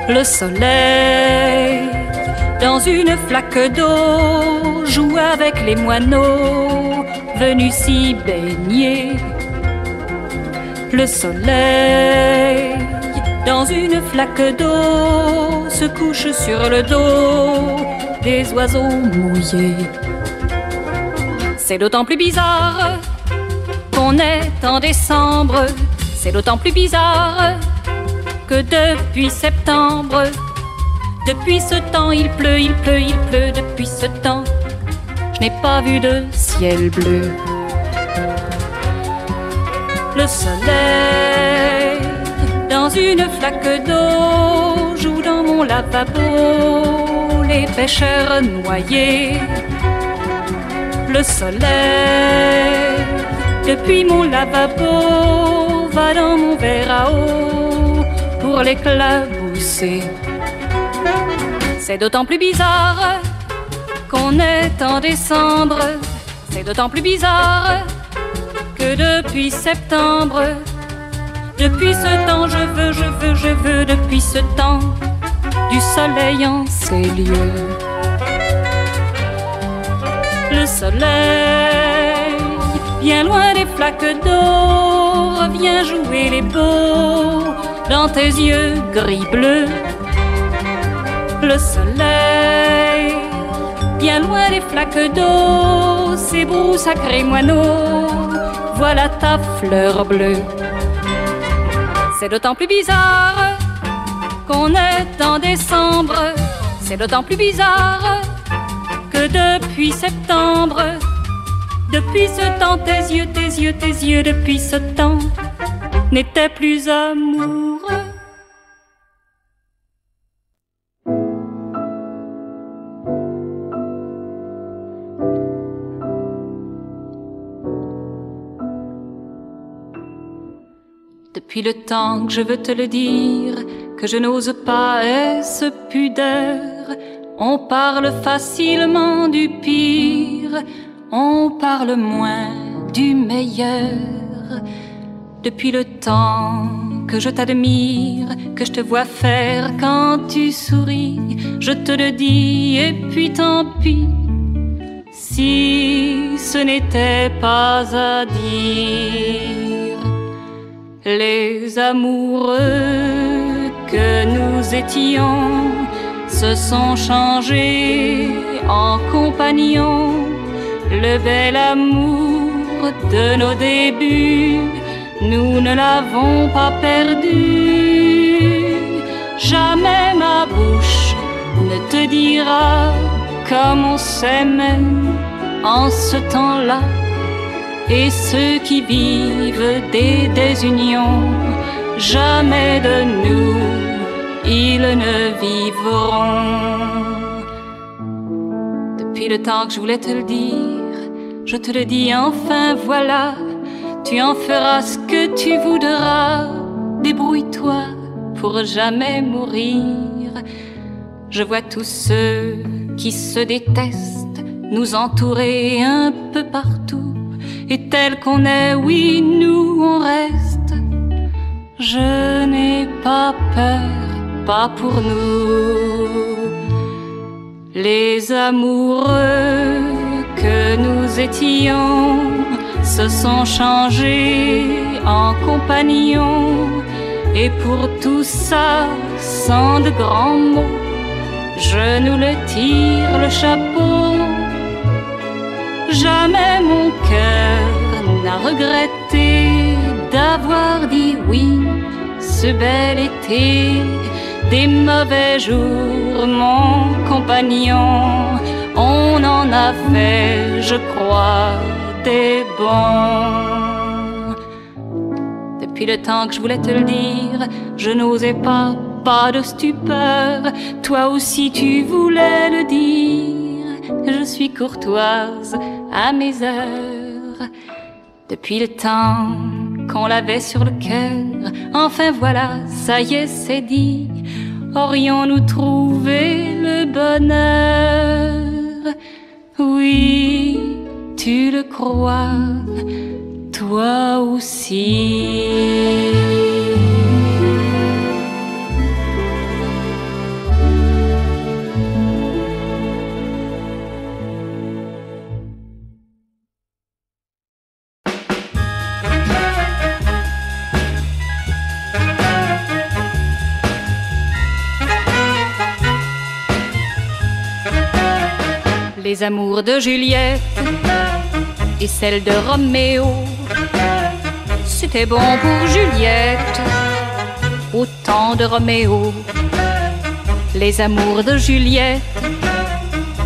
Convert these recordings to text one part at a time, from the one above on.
Le soleil, dans une flaque d'eau, joue avec les moineaux venus s'y baigner. Le soleil, dans une flaque d'eau, se couche sur le dos des oiseaux mouillés. C'est d'autant plus bizarre qu'on est en décembre. C'est d'autant plus bizarre que depuis septembre, depuis ce temps, il pleut, il pleut, il pleut. Depuis ce temps, je n'ai pas vu de ciel bleu. Le soleil, dans une flaque d'eau, joue dans mon lavabo les pêcheurs noyés. Le soleil, depuis mon lavabo, va dans mon verre à eau pour l'éclabousser. C'est d'autant plus bizarre qu'on est en décembre. C'est d'autant plus bizarre que depuis septembre, depuis ce temps, je veux, depuis ce temps, du soleil en ces lieux. Le soleil, bien loin des flaques d'eau, revient jouer les beaux dans tes yeux gris-bleus. Le soleil, bien loin des flaques d'eau, ces beaux sacrés moineaux, voilà ta fleur bleue. C'est d'autant plus bizarre qu'on est en décembre. C'est d'autant plus bizarre que depuis septembre, depuis ce temps, tes yeux, depuis ce temps, n'étaient plus amoureux. Depuis le temps que je veux te le dire, que je n'ose pas, est-ce pudeur? On parle facilement du pire, on parle moins du meilleur. Depuis le temps que je t'admire, que je te vois faire quand tu souris, je te le dis et puis tant pis, si ce n'était pas à dire. Les amoureux que nous étions se sont changés en compagnons. Le bel amour de nos débuts, nous ne l'avons pas perdu. Jamais ma bouche ne te dira comme on s'aimait en ce temps-là. Et ceux qui vivent des désunions, jamais de nous ils ne vivront. Depuis le temps que je voulais te le dire, je te le dis enfin, voilà. Tu en feras ce que tu voudras. Débrouille-toi pour jamais mourir. Je vois tous ceux qui se détestent nous entourer un peu partout. Et tel qu'on est, oui, nous on reste. Je n'ai pas peur, pas pour nous. Les amoureux que nous étions se sont changés en compagnons. Et pour tout ça, sans de grands mots, je nous le tire le chapeau. Jamais mon cœur n'a regretté d'avoir dit oui ce bel été. Des mauvais jours, mon compagnon, on en a fait, je crois, des bons. Depuis le temps que je voulais te le dire, je n'osais pas, pas de stupeur. Toi aussi tu voulais le dire, je suis courtoise à mes heures. Depuis le temps qu'on l'avait sur le cœur, enfin voilà, ça y est, c'est dit. Aurions-nous trouvé le bonheur? Oui, tu le crois, toi aussi. Les amours de Juliette et celles de Roméo. C'était bon pour Juliette, autant de Roméo. Les amours de Juliette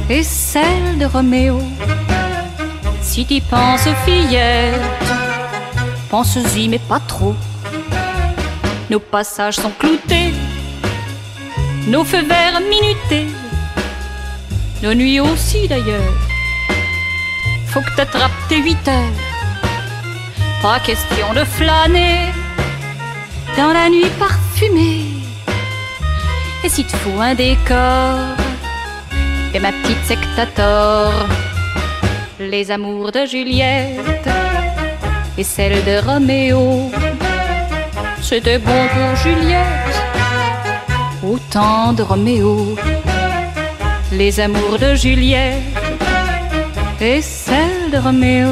et celles de Roméo. Si t'y penses, fillette, pense-y mais pas trop. Nos passages sont cloutés, nos feux verts minutés, nos nuits aussi d'ailleurs. Faut que t'attrapes tes 8 heures. Pas question de flâner dans la nuit parfumée. Et si te faut un décor, et ma petite c'est que t'as tort. Les amours de Juliette et celles de Roméo. C'était bon pour Juliette, autant de Roméo. Les amours de Juliette et celles de Roméo.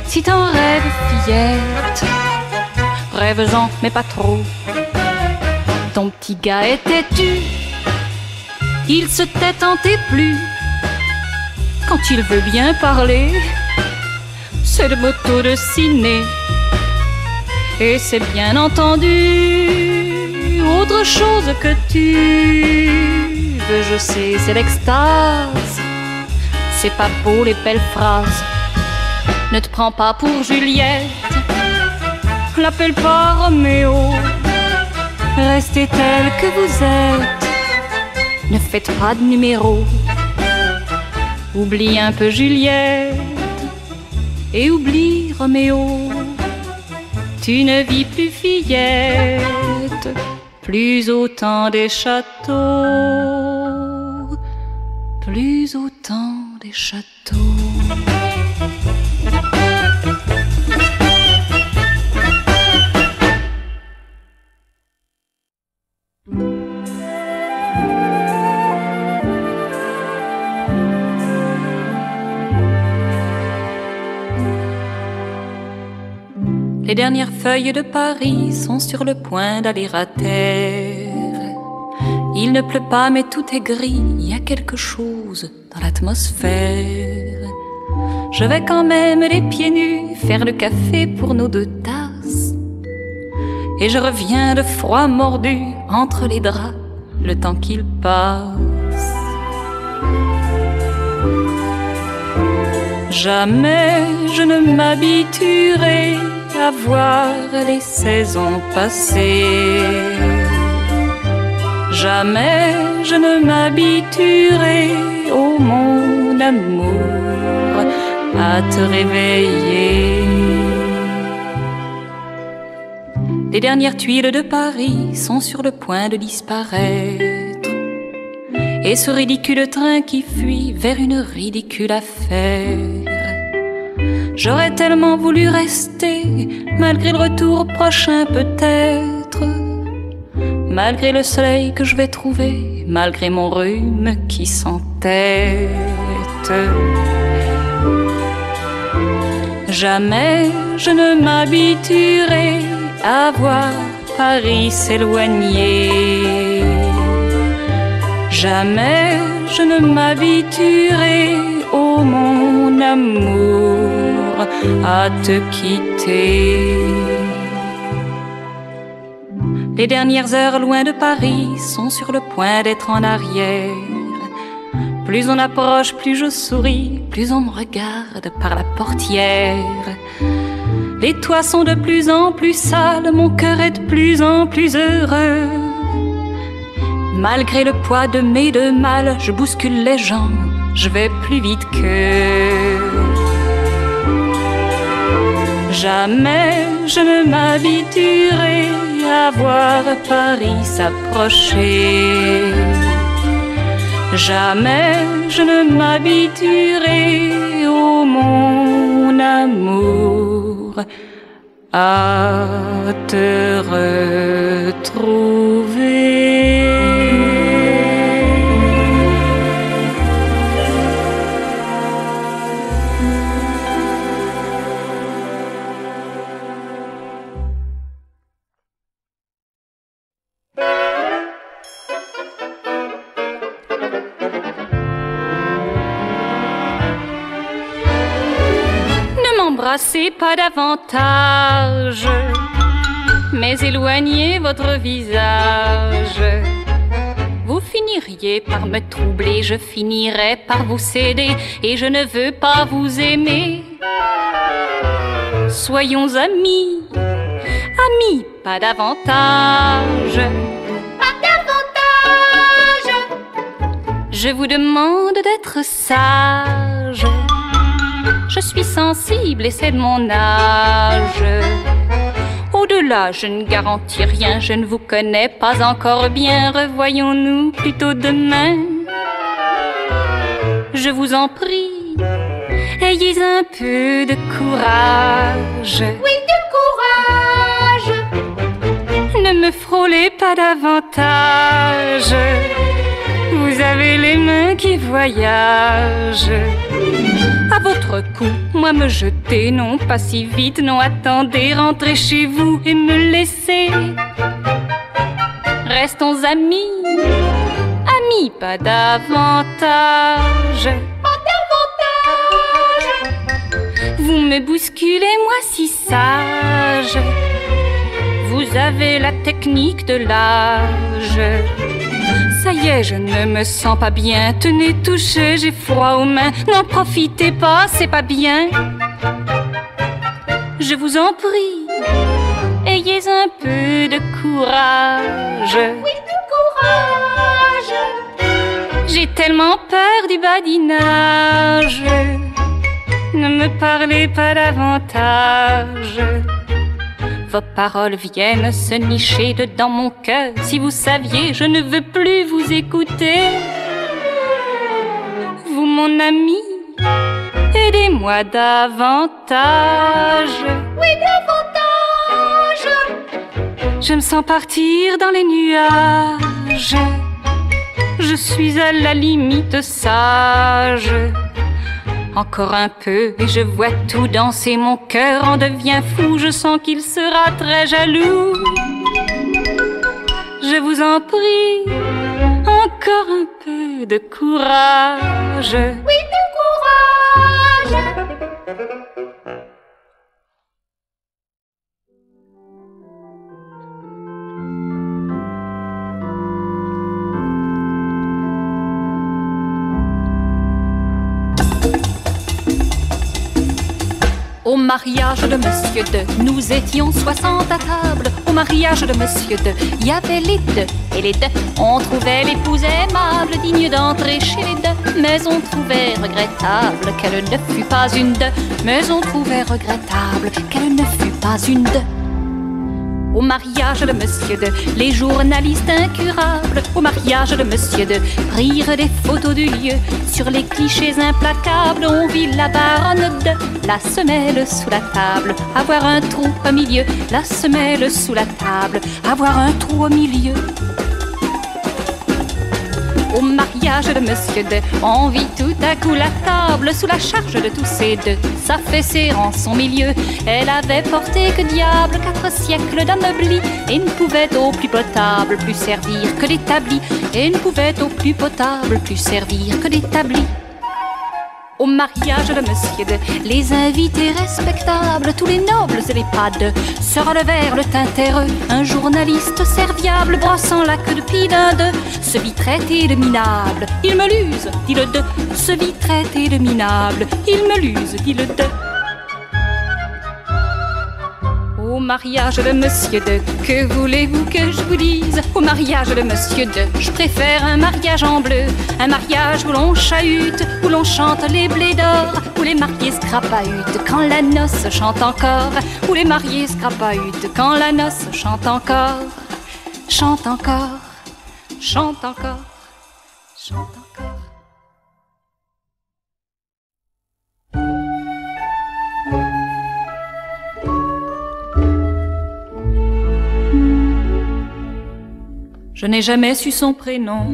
Si t'en rêves, fillette, rêve-en, mais pas trop. Ton petit gars est têtu, il se tait tant et plus. Quand il veut bien parler, c'est le moto de ciné. Et c'est bien entendu autre chose que tu veux, je sais, c'est l'extase. C'est pas beau les belles phrases. Ne te prends pas pour Juliette, l'appelle pas Roméo. Restez tel que vous êtes, ne faites pas de numéro. Oublie un peu Juliette et oublie Roméo. Tu ne vis plus, fillette, plus au temps des châteaux, plus au temps des châteaux. Les dernières feuilles de Paris sont sur le point d'aller à terre. Il ne pleut pas mais tout est gris, il y a quelque chose dans l'atmosphère. Je vais quand même les pieds nus faire le café pour nos 2 tasses. Et je reviens de froid mordu entre les draps le temps qu'il passe. Jamais je ne m'habituerai à voir les saisons passer. Jamais je ne m'habituerai, oh mon amour, à te réveiller. Les dernières tuiles de Paris sont sur le point de disparaître. Et ce ridicule train qui fuit vers une ridicule affaire. J'aurais tellement voulu rester, malgré le retour prochain peut-être, malgré le soleil que je vais trouver, malgré mon rhume qui s'entête. Jamais je ne m'habituerai à voir Paris s'éloigner. Jamais je ne m'habituerai, oh mon amour, à te quitter. Les dernières heures loin de Paris sont sur le point d'être en arrière. Plus on approche, plus je souris, plus on me regarde par la portière. Les toits sont de plus en plus sales, mon cœur est de plus en plus heureux. Malgré le poids de mes 2 malles, je bouscule les gens, je vais plus vite qu'eux. Jamais je ne m'habituerai à voir Paris s'approcher. Jamais je ne m'habituerai, oh mon amour, à te retrouver. m'embrassez pas davantage, mais éloignez votre visage. Vous finiriez par me troubler, je finirais par vous céder, et je ne veux pas vous aimer. Soyons amis, amis, pas davantage. Pas davantage. Je vous demande d'être sage. Je suis sensible et c'est de mon âge. Au-delà, je ne garantis rien, je ne vous connais pas encore bien. Revoyons-nous plutôt demain. Je vous en prie, ayez un peu de courage. Oui, de courage. Ne me frôlez pas davantage. Vous avez les mains qui voyagent. À votre cou, moi me jeter, non pas si vite, non attendez, rentrez chez vous et me laissez. Restons amis, amis, pas davantage. Pas davantage. Vous me bousculez, moi si sage. Vous avez la technique de l'âge. Ça y est, je ne me sens pas bien. Tenez, touchez, j'ai froid aux mains. N'en profitez pas, c'est pas bien. Je vous en prie, ayez un peu de courage. Oui, de courage. J'ai tellement peur du badinage. Ne me parlez pas davantage. Vos paroles viennent se nicher dedans mon cœur. Si vous saviez, je ne veux plus vous écouter. Vous, mon ami, aidez-moi davantage. Oui, davantage. Je me sens partir dans les nuages. Je suis à la limite sage. Encore un peu et je vois tout danser, mon cœur en devient fou, je sens qu'il sera très jaloux. Je vous en prie, encore un peu de courage. Oui, de courage. Au mariage de Monsieur De, nous étions 60 à table. Au mariage de Monsieur De, il y avait les deux. Et les deux, on trouvait l'épouse aimable, digne d'entrer chez les deux. Mais on trouvait regrettable qu'elle ne fût pas une de. Mais on trouvait regrettable qu'elle ne fût pas une de. Au mariage de Monsieur De, les journalistes incurables, au mariage de Monsieur De, prirent des photos du lieu. Sur les clichés implacables, on vit la baronne de, la semelle sous la table, avoir un trou au milieu. La semelle sous la table, avoir un trou au milieu. Au mariage de Monsieur De, on vit tout à coup la table sous la charge de tous ces deux, s'affaisser en son milieu. Elle avait porté que diable 4 siècles d'anobli, et ne pouvait au plus potable plus servir que l'établi, et ne pouvait au plus potable plus servir que l'établi. Au mariage de Monsieur De, les invités respectables, tous les nobles et les pas de, se relevèrent le teint terreux. Un journaliste serviable, brossant la queue de pie d'un d'eux, se vit traité de minable. Il me l'use, dit le de, se vit traité de minable. Il me l'use, dit le de. Au mariage de Monsieur De, que voulez-vous que je vous dise? Au mariage de Monsieur De, je préfère un mariage en bleu, un mariage où l'on chahute, où l'on chante les blés d'or, où les mariés scrapahutent quand la noce chante encore, où les mariés scrapahutent quand la noce chante encore, chante encore, chante encore, chante encore. Je n'ai jamais su son prénom,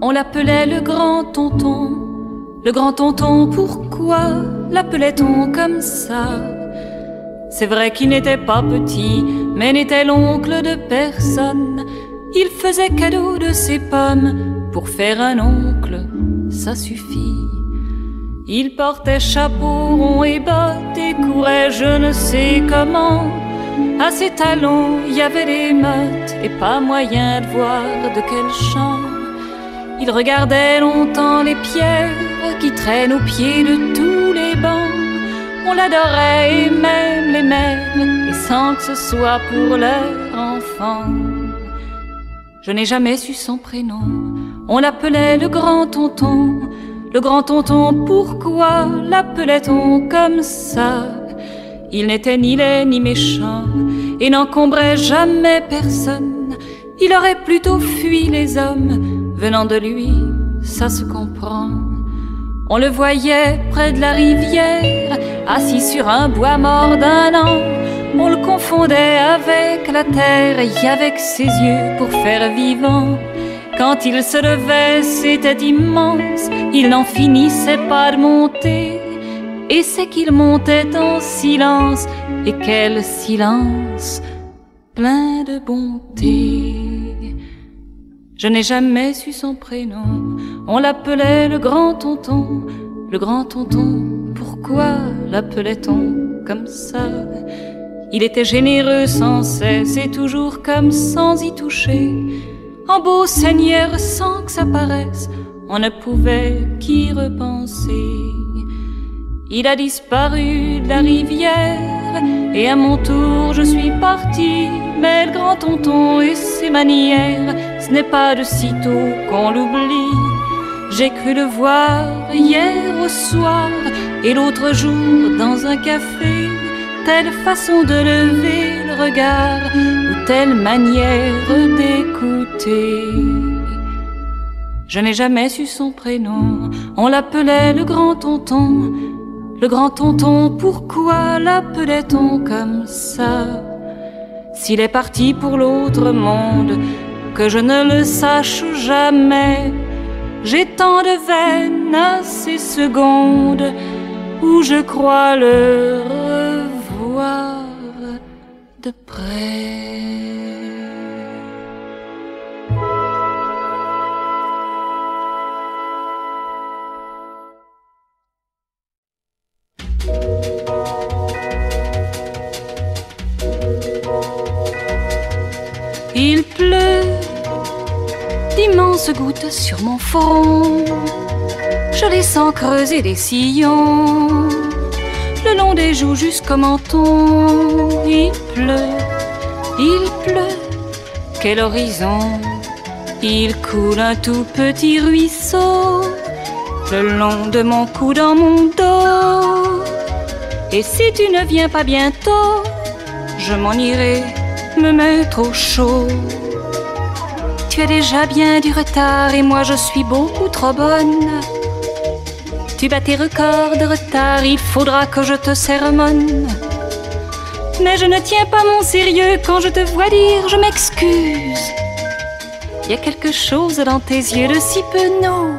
on l'appelait le grand tonton. Le grand tonton, pourquoi l'appelait-on comme ça? C'est vrai qu'il n'était pas petit, mais n'était l'oncle de personne. Il faisait cadeau de ses pommes, pour faire un oncle, ça suffit. Il portait chapeau rond et bottes et courait je ne sais comment. À ses talons, il y avait des mottes et pas moyen de voir de quel champ. Il regardait longtemps les pierres qui traînent aux pieds de tous les bancs. On l'adorait et même les mères, et sans que ce soit pour leur enfant. Je n'ai jamais su son prénom, on l'appelait le grand tonton. Le grand tonton, pourquoi l'appelait-on comme ça? Il n'était ni laid ni méchant et n'encombrait jamais personne. Il aurait plutôt fui les hommes venant de lui, ça se comprend. On le voyait près de la rivière, assis sur un bois mort d'un an. On le confondait avec la terre et avec ses yeux pour faire vivant. Quand il se levait, c'était immense, il n'en finissait pas de monter. Et c'est qu'il montait en silence, et quel silence, plein de bonté. Je n'ai jamais su son prénom, on l'appelait le grand tonton. Le grand tonton, pourquoi l'appelait-on comme ça? Il était généreux sans cesse et toujours comme sans y toucher. En beau seigneur sans que ça paraisse, on ne pouvait qu'y repenser. Il a disparu de la rivière et à mon tour je suis partie. Mais le grand tonton et ses manières, ce n'est pas de sitôt qu'on l'oublie. J'ai cru le voir hier au soir et l'autre jour dans un café. Telle façon de lever le regard ou telle manière d'écouter. Je n'ai jamais su son prénom, on l'appelait le grand tonton. Le grand tonton, pourquoi l'appelait-on comme ça? S'il est parti pour l'autre monde, que je ne le sache jamais. J'ai tant de veines à ces secondes où je crois le revoir de près. Il pleut d'immenses gouttes sur mon front. Je les sens creuser des sillons le long des joues jusqu'au menton. Il pleut, quel horizon. Il coule un tout petit ruisseau le long de mon cou dans mon dos. Et si tu ne viens pas bientôt, je m'en irai me mettre au chaud. Tu as déjà bien du retard et moi je suis beaucoup trop bonne. Tu bats tes records de retard, il faudra que je te sermonne. Mais je ne tiens pas mon sérieux quand je te vois dire je m'excuse. Il y a quelque chose dans tes yeux de si penaud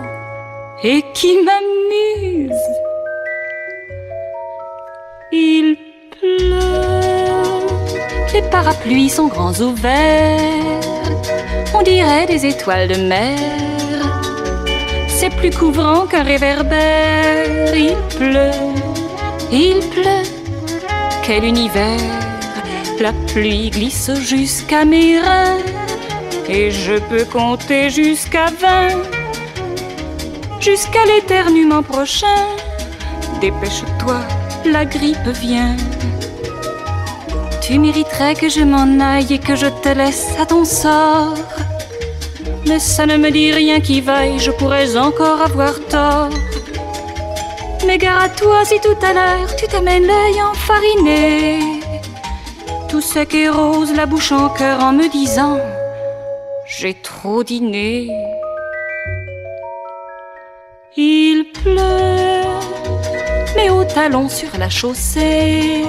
et qui m'amuse. Il pleut, les parapluies sont grands ouverts, on dirait des étoiles de mer. C'est plus couvrant qu'un réverbère. Il pleut, quel univers. La pluie glisse jusqu'à mes reins et je peux compter jusqu'à 20, jusqu'à l'éternuement prochain. Dépêche-toi, la grippe vient. Tu mériterais que je m'en aille et que je te laisse à ton sort. Mais ça ne me dit rien qui vaille, je pourrais encore avoir tort. Mais gare à toi si tout à l'heure tu t'amènes l'œil enfariné, tout sec et rose, la bouche en cœur, en me disant j'ai trop dîné. Il pleut, mes hauts talons sur la chaussée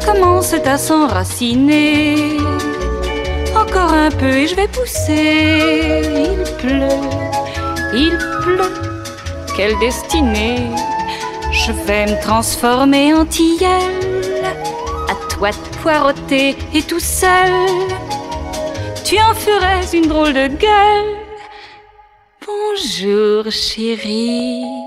commencent à s'enraciner. Encore un peu et je vais pousser. Il pleut, quelle destinée. Je vais me transformer en tilleul, à toi de poireauter et tout seul. Tu en ferais une drôle de gueule. Bonjour chérie.